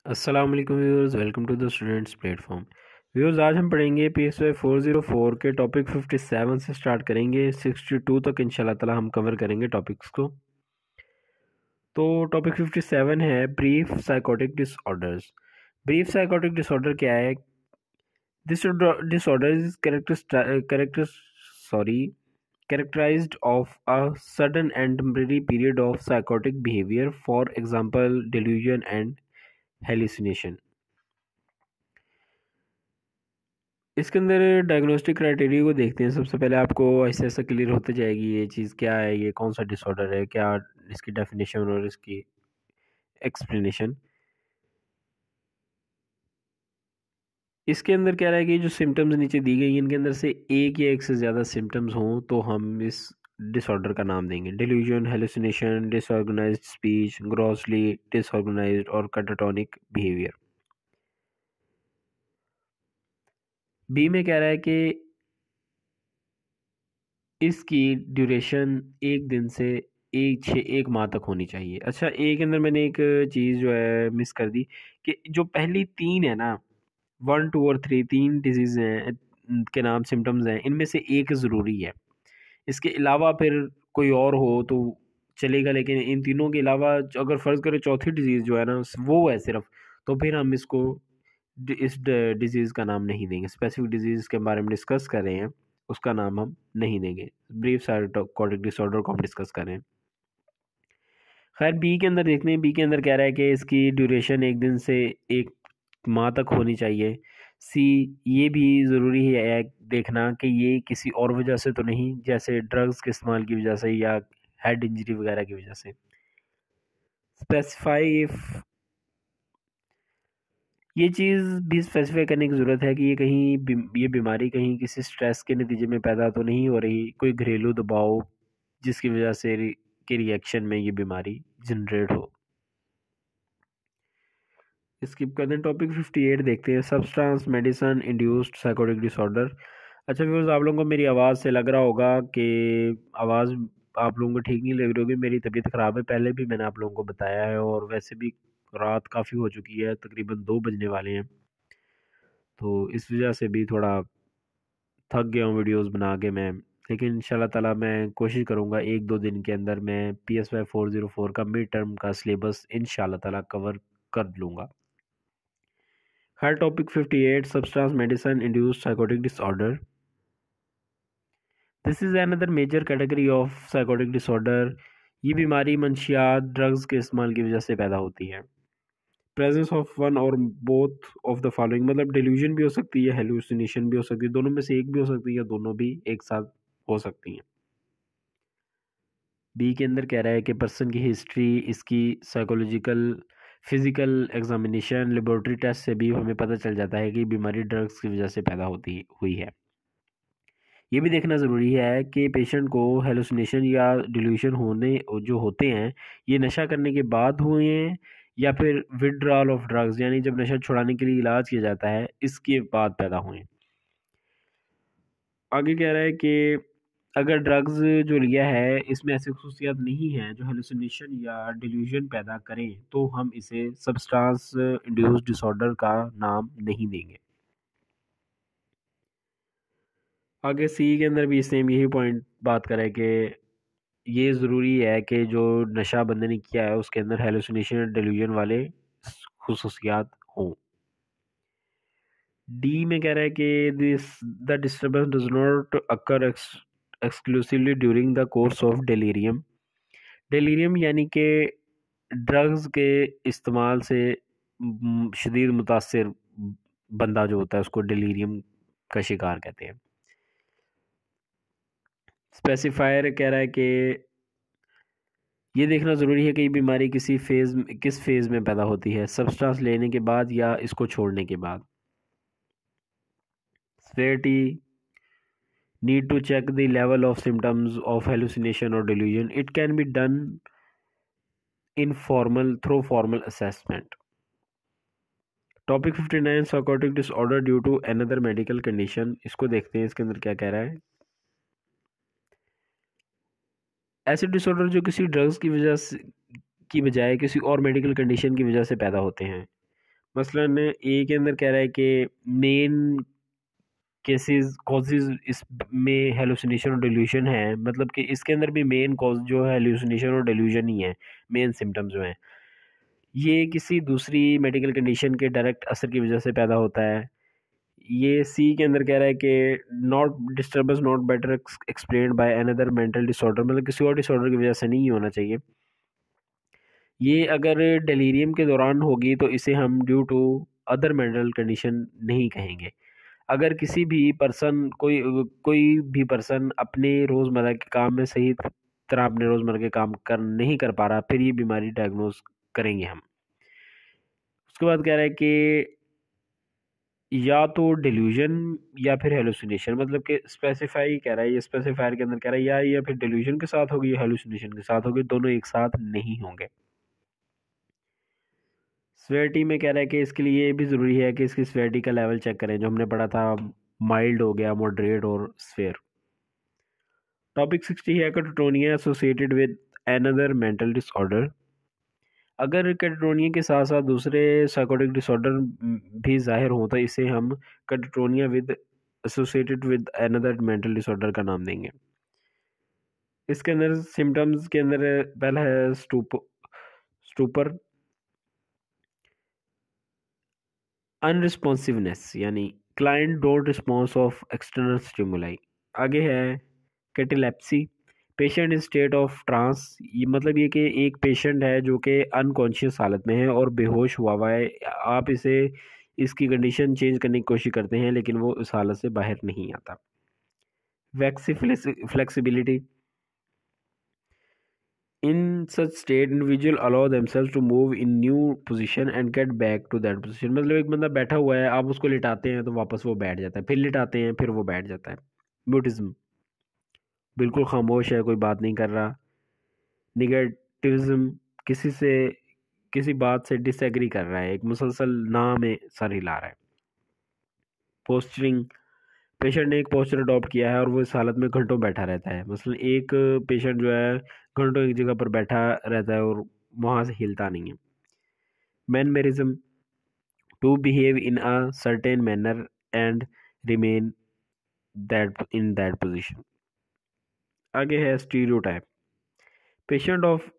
अस्सलाम वालेकुम viewers, welcome to the students platform. Viewers, आज हम पढ़ेंगे PSY 404 के टॉपिक 57 से स्टार्ट करेंगे। 62 तक इंशाल्लाह ताला हम कवर करेंगे टॉपिक्स को। तो टॉपिक 57 है brief psychotic disorders. Brief psychotic disorder क्या है? This disorder is characterized of a sudden and temporary period of psychotic behavior, for example delusion and hallucination। इसके अंदर डायग्नोस्टिक क्राइटेरिया को देखते हैं। सबसे पहले आपको ऐसे ऐसा क्लियर होते जाएगी ये चीज़ क्या है, ये कौन सा डिसऑर्डर है, क्या इसकी डेफिनेशन और इसकी एक्सप्लेनेशन। इसके अंदर क्या रहा है कि जो सिम्टम्स नीचे दी गई इनके अंदर से एक या एक से ज़्यादा सिम्टम्स हों तो हम इस डिसऑर्डर का नाम देंगे। Delusion, hallucination, disorganised speech, grossly disorganised और कैटाटोनिक बिहेवियर। बी में कह रहा है कि इसकी ड्यूरेशन एक दिन से एक माह तक होनी चाहिए। अच्छा, एक अंदर मैंने एक चीज़ जो है मिस कर दी कि जो पहली तीन है ना, 1 2 और 3, तीन डिजीज़ हैं के नाम सिम्टम्स हैं, इनमें से एक ज़रूरी है। इसके अलावा फिर कोई और हो तो चलेगा, लेकिन इन तीनों के अलावा अगर फ़र्ज़ करें चौथी डिजीज़ जो है ना वो है सिर्फ, तो फिर हम इसको इस डिजीज़ का नाम नहीं देंगे। स्पेसिफिक डिजीज़ के बारे में डिस्कस कर रहे हैं, उसका नाम हम नहीं देंगे। ब्रीफ साइकोटिक डिसऑर्डर को हम डिस्कस कर रहे हैं। खैर, बी के अंदर देखते हैं। बी के अंदर कह रहा है कि इसकी ड्यूरेशन एक दिन से एक माह तक होनी चाहिए। सी, ये भी ज़रूरी है देखना कि ये किसी और वजह से तो नहीं, जैसे ड्रग्स के इस्तेमाल की वजह से या हेड इंजरी वगैरह की वजह से। स्पेसिफाई इफ, ये चीज़ भी स्पेसिफाई करने की ज़रूरत है कि ये कहीं ये बीमारी कहीं किसी स्ट्रेस के नतीजे में पैदा तो नहीं हो रही, कोई घरेलू दबाव जिसकी वजह से के रिएक्शन में ये बीमारी जनरेट हो। स्किप कर दें। टॉपिक 58 देखते हैं, substance medicine induced psychotic disorder. अच्छा व्यूअर्स, आप लोगों को मेरी आवाज़ से लग रहा होगा कि आवाज़ आप लोगों को ठीक नहीं लग रही होगी। मेरी तबीयत ख़राब है, पहले भी मैंने आप लोगों को बताया है, और वैसे भी रात काफ़ी हो चुकी है, तकरीबन 2 बजने वाले हैं, तो इस वजह से भी थोड़ा थक गया हूँ वीडियोस बना के मैं। लेकिन इंशाल्लाह ताला मैं कोशिश करूँगा 1-2 दिन के अंदर मैं PSY 404 का मिड टर्म का सिलेबस इंशाल्लाह ताला कवर कर लूँगा। हर topic 58, substance medicine induced psychotic disorder. This is another major category of psychotic disorder. ये बीमारी मंशियात ड्रग्स के इस्तेमाल की वजह से पैदा होती है। प्रेजेंस ऑफ वन और बोथ ऑफ द फॉलोइंग, मतलब डिल्यूजन भी हो सकती है, हेलुसिनेशन भी हो सकती है, दोनों में से एक भी हो सकती है या दोनों भी एक साथ हो सकती हैं। बी के अंदर कह रहा है कि पर्सन की हिस्ट्री, इसकी psychological, physical examination, laboratory test से भी हमें पता चल जाता है कि बीमारी ड्रग्स की वजह से पैदा होती हुई है। ये भी देखना ज़रूरी है कि पेशेंट को हेलुसिनेशन या डिल्यूशन होने जो होते हैं, ये नशा करने के बाद हुए हैं या फिर विड्रॉल ऑफ ड्रग्स, यानी जब नशा छुड़ाने के लिए इलाज किया जाता है इसके बाद पैदा हुए हैं। आगे कह रहा है कि अगर ड्रग्स जो लिया है इसमें ऐसी खसूसियात नहीं हैं जो हेलुसिनेशन या डिल्यूजन पैदा करें, तो हम इसे सब्सटेंस इंड्यूस्ड डिसऑर्डर का नाम नहीं देंगे। आगे सी के अंदर भी सेम यही पॉइंट बात करें कि ये ज़रूरी है कि जो नशा बंदे ने किया है उसके अंदर हेलुसिनेशन या डिल्यूजन वाले खसूसियात हों। डी में कह रहा है कि this the disturbance does not occur exclusively during the course of delirium. Delirium यानी कि ड्रग्स के इस्तेमाल से शदीद मुतासिर बंदा जो होता है उसको डेलीरियम का शिकार कहते हैं। स्पेसिफायर कह रहा है कि ये देखना ज़रूरी है कि ये बीमारी किस फेज़ में पैदा होती है, सब्सटेंस लेने के बाद या इसको छोड़ने के बाद। Severity, need to check the level of symptoms of hallucination or delusion. It can be done through formal assessment. Topic 59, psychotic disorder due to another medical condition. इसको देखते हैं इसके अंदर क्या कह रहा है। ऐसे डिसऑर्डर जो किसी ड्रग्स की वजह से की बजाय किसी और मेडिकल कंडीशन की वजह से पैदा होते हैं। मसलन ए के अंदर कह रहा है कि मेन केसेस कॉजेज इसमें हेलुसिनेशन और डिल्यूशन है, मतलब कि इसके अंदर भी मेन कॉज जो है हेलुसिनेशन और डिल्यूशन ही है, मेन सिम्टम्स जो हैं। ये किसी दूसरी मेडिकल कंडीशन के डायरेक्ट असर की वजह से पैदा होता है। ये सी के अंदर कह रहा है कि not disturbance not better explained by another mental disorder, मतलब किसी और डिसऑर्डर की वजह से नहीं होना चाहिए। ये अगर डेलीरियम के दौरान होगी तो इसे हम due to other mental condition नहीं कहेंगे। अगर किसी भी पर्सन कोई भी पर्सन अपने रोज़मर्रा के काम में सही तरह अपने रोज़मर्रा के काम नहीं कर पा रहा, फिर ये बीमारी डायग्नोज करेंगे हम। उसके बाद कह रहा है कि या तो डिल्यूजन या फिर हेलुसिनेशन, मतलब कि स्पेसिफाई कह रहा है, ये स्पेसिफायर के अंदर कह रहा है या फिर डिल्यूजन के साथ होगी या हेलुसिनेशन के साथ होगी, दोनों एक साथ नहीं होंगे। स्वेटी में कह रहा है कि इसके लिए ये भी ज़रूरी है कि इसकी स्वेटी का लेवल चेक करें, जो हमने पढ़ा था माइल्ड हो गया, मॉडरेट और स्फेयर। टॉपिक 60 है catatonia associated with another mental disorder. अगर कैटाटोनिया के साथ साथ दूसरे साइकोटिक डिसऑर्डर भी जाहिर हों तो इसे हम catatonia with associated with another mental disorder का नाम देंगे। इसके अंदर सिम्टम्स के अंदर पहला है स्टूपर, अनरिस्पॉन्सिवनेस यानी client don't response of external stimuli. आगे है catalepsy, patient in state of trance, ये मतलब ये कि एक पेशेंट है जो कि अनकॉन्शियस हालत में है और बेहोश हुआ है। आप इसे इसकी कंडीशन चेंज करने की कोशिश करते हैं लेकिन वो उस हालत से बाहर नहीं आता। Waxy flexibility, in such state individual allow themselves to move in new position and get back to that position, मतलब एक बंदा बैठा हुआ है, आप उसको लिटाते हैं तो वापस वो बैठ जाता है, फिर लिटाते हैं फिर वो बैठ जाता है। म्यूटिज्म, बिल्कुल खामोश है, कोई बात नहीं कर रहा। निगेटिविज्म, किसी बात से डिसएग्री कर रहा है, एक मुसलसल ना में सर हिला रहा है। पोस्चरिंग, पेशेंट ने एक पोस्चर अडॉप्ट किया है और वो इस हालत में घंटों बैठा रहता है, मसलन एक पेशेंट जो है घंटों एक जगह पर बैठा रहता है और वहाँ से हिलता नहीं है। Mannerism, to behave in a certain manner and remain that in that position. आगे है stereotype, patient of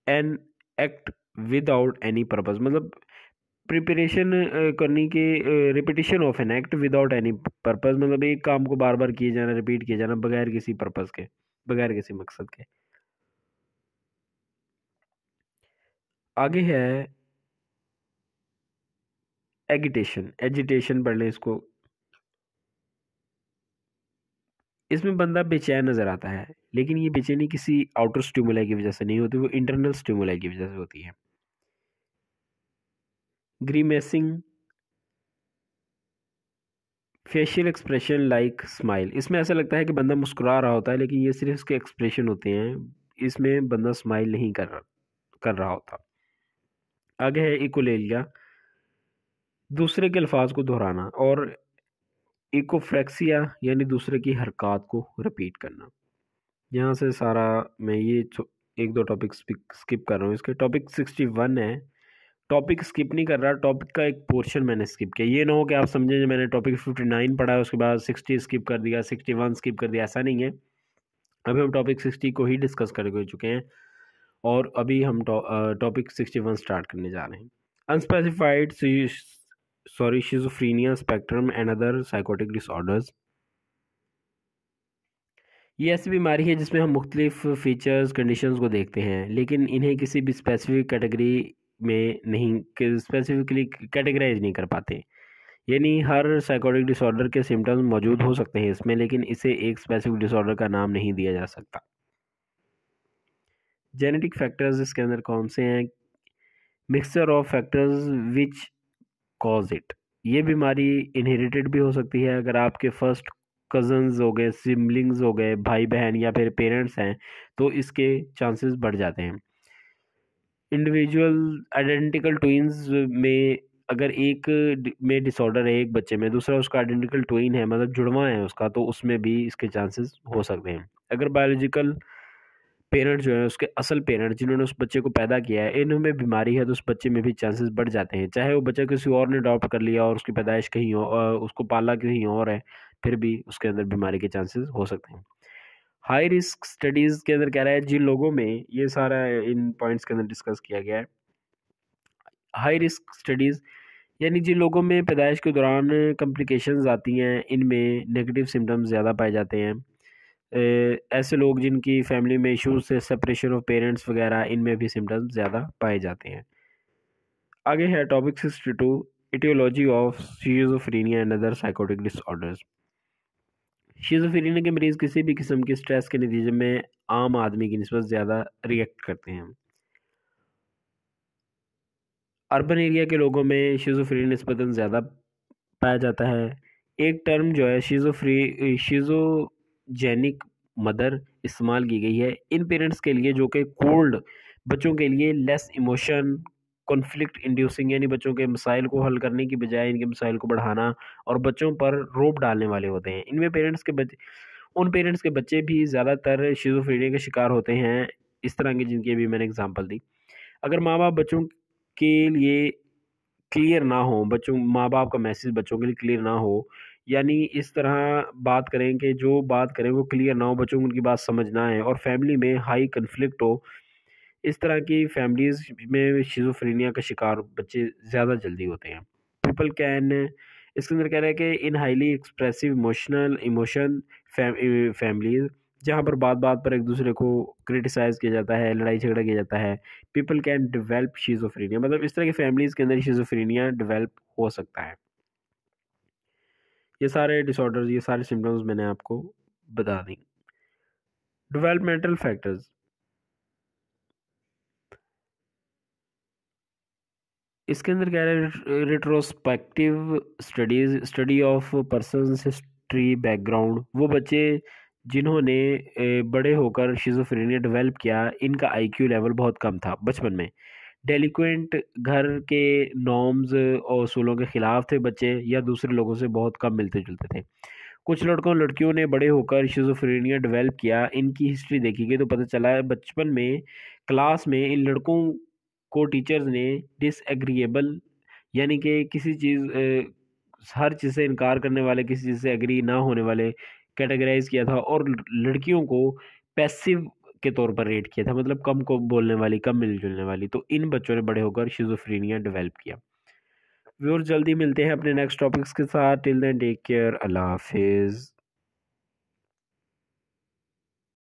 an act without any purpose, मतलब प्रिपरेशन करने के repetition of an act without any purpose, मतलब एक काम को बार बार किए जाना, रिपीट किए जाना बगैर किसी पर्पस के, बगैर किसी मकसद के। आगे है एजिटेशन पढ़ लें इसको। इसमें बंदा बेचैन नजर आता है लेकिन ये बेचैनी किसी आउटर स्टिमुलाई की वजह से नहीं होती, वो इंटरनल स्टिमुलाई की वजह से होती है। ग्रीमेसिंग, फेशियल एक्सप्रेशन लाइक स्माइल, इसमें ऐसा लगता है कि बंदा मुस्कुरा रहा होता है लेकिन ये सिर्फ उसके एक्सप्रेशन होते हैं, इसमें बंदा स्माइल नहीं कर रहा होता। आगे है इकोलेलिया, दूसरे के अल्फाज को दोहराना, और इकोफ्रेक्सिया यानी दूसरे की हरकत को रिपीट करना। यहाँ से सारा मैं ये एक दो टॉपिक स्किप कर रहा हूँ। इसके टॉपिक 61 है, टॉपिक स्किप नहीं कर रहा, टॉपिक का एक पोर्शन मैंने स्किप किया। ये ना हो कि आप समझें मैंने टॉपिक 59 पढ़ा है उसके बाद 60 स्किप कर दिया, 61 स्किप कर दिया, ऐसा नहीं है। अभी हम टॉपिक 60 को ही डिस्कस कर चुके हैं और अभी हम टॉपिक 61 स्टार्ट करने जा रहे हैं। Unspecified schizophrenia spectrum and other psychotic disorders, ये ऐसी बीमारी है जिसमें हम मुख्तलिफ फीचर्स कंडीशंस को देखते हैं लेकिन इन्हें किसी भी स्पेसिफिक कैटेगरी में नहीं स्पेसिफिकली कैटेगराइज नहीं कर पाते, यानी हर साइकोटिक डिसऑर्डर के सिम्टम्स मौजूद हो सकते हैं इसमें लेकिन इसे एक स्पेसिफिक डिसऑर्डर का नाम नहीं दिया जा सकता। जेनेटिक फैक्टर्स इसके अंदर कौन से हैं? Mixture of factors which cause it, ये बीमारी इनहेरिटेड भी हो सकती है, अगर आपके फर्स्ट कजन्स हो गए, सिबलिंग्स हो गए, भाई बहन या फिर पेरेंट्स हैं तो इसके चांसेस बढ़ जाते हैं। इंडिविजुअल आइडेंटिकल ट्विंस में अगर एक में डिसऑर्डर है एक बच्चे में, दूसरा उसका आइडेंटिकल ट्विन है मतलब जुड़वा है उसका, तो उसमें भी इसके चांसेस हो सकते हैं। अगर बायोलॉजिकल पेरेंट जो है उसके असल पेरेंट जिन्होंने उस बच्चे को पैदा किया है इनमें बीमारी है तो उस बच्चे में भी चांसेस बढ़ जाते हैं, चाहे वो बच्चा किसी और ने अडॉप्ट कर लिया और उसकी पैदाइश कहीं और उसको पाला कहीं और है, फिर भी उसके अंदर बीमारी के चांसेस हो सकते हैं। हाई रिस्क स्टडीज़ के अंदर कह रहा है जिन लोगों में ये सारा इन पॉइंट्स के अंदर डिस्कस किया गया है। हाई रिस्क स्टडीज़ यानी जिन लोगों में पैदाइश के दौरान कॉम्प्लिकेशंस आती हैं, इनमें नेगेटिव सिम्टम्स ज़्यादा पाए जाते हैं। ऐसे लोग जिनकी फैमिली में इश्यूज से सेपरेशन ऑफ पेरेंट्स वगैरह, इनमें भी सिम्टम्स ज़्यादा पाए जाते हैं। आगे है topic 62, aetiology of schizophrenia and other psychotic disorders. Schizophrenia के मरीज़ किसी भी किस्म के स्ट्रेस के नतीजे में आम आदमी की निस्बत ज़्यादा रिएक्ट करते हैं। अर्बन एरिया के लोगों में शिज़ोफ्रेनिया निस्बतन ज़्यादा पाया जाता है। एक टर्म जो है शिज़ोजेनिक मदर इस्तेमाल की गई है इन पेरेंट्स के लिए जो कि कोल्ड बच्चों के लिए लेस इमोशन कॉन्फ्लिक्ट इंड्यूसिंग, यानी बच्चों के मसाइल को हल करने की बजाय इनके मसाइल को बढ़ाना और बच्चों पर रोब डालने वाले होते हैं। इनमें उन पेरेंट्स के बच्चे भी ज़्यादातर शिज़ोफ्रेनिया के शिकार होते हैं, इस तरह के जिनकी अभी मैंने एग्जांपल दी। अगर माँ बाप बच्चों के लिए क्लियर ना हो, बच्चों माँ बाप का मैसेज बच्चों के लिए क्लियर ना हो, यानी इस तरह बात करें कि जो बात करें वो क्लियर ना हो, बच्चों को उनकी बात समझ ना आए और फैमिली में हाई कन्फ्लिक्ट हो, इस तरह की फैमिलीज में शिज़ोफ्रेनिया का शिकार बच्चे ज़्यादा जल्दी होते हैं। पीपल कैन, इसके अंदर कह रहा है कि इन हाईली एक्सप्रेसिव इमोशन फैमिलीज जहाँ पर बात बात पर एक दूसरे को क्रिटिसाइज किया जाता है, लड़ाई झगड़ा किया जाता है, पीपल कैन डेवलप शिज़ोफ्रेनिया, मतलब इस तरह की फैमिलीज के अंदर शिज़ोफ्रेनिया डेवलप हो सकता है। ये सारे डिसऑर्डर्स, ये सारे सिम्टम्स मैंने आपको बता दी। डेवलपमेंटल फैक्टर्स, इसके अंदर कह रहे हैं retrospective study of persons history background, वो बच्चे जिन्होंने बड़े होकर शिज़ोफ्रेनिया डेवलप किया, इनका आईक्यू लेवल बहुत कम था बचपन में। डेलिक्वेंट, घर के नॉर्म्स और उसूलों के खिलाफ थे बच्चे, या दूसरे लोगों से बहुत कम मिलते जुलते थे। कुछ लड़कों लड़कियों ने बड़े होकर शिज़ोफ्रेनिया डेवलप किया, इनकी हिस्ट्री देखी गई तो पता चला है बचपन में क्लास में इन लड़कों को टीचर्स ने डिसएग्रीएबल, यानी कि किसी चीज़ हर चीज़ से इनकार करने वाले, किसी चीज़ से एग्री ना होने वाले कैटेगराइज किया था, और लड़कियों को पैसिव के तौर पर रेट किया था, मतलब कम को बोलने वाली, कम मिलजुलने वाली। तो इन बच्चों ने बड़े होकर शिज़ोफ्रेनिया डेवलप किया। व्यूअर्स जल्दी मिलते हैं अपने नेक्स्ट टॉपिक्स के साथ, टिल देन टेक केयर, अल्लाह हाफिज़।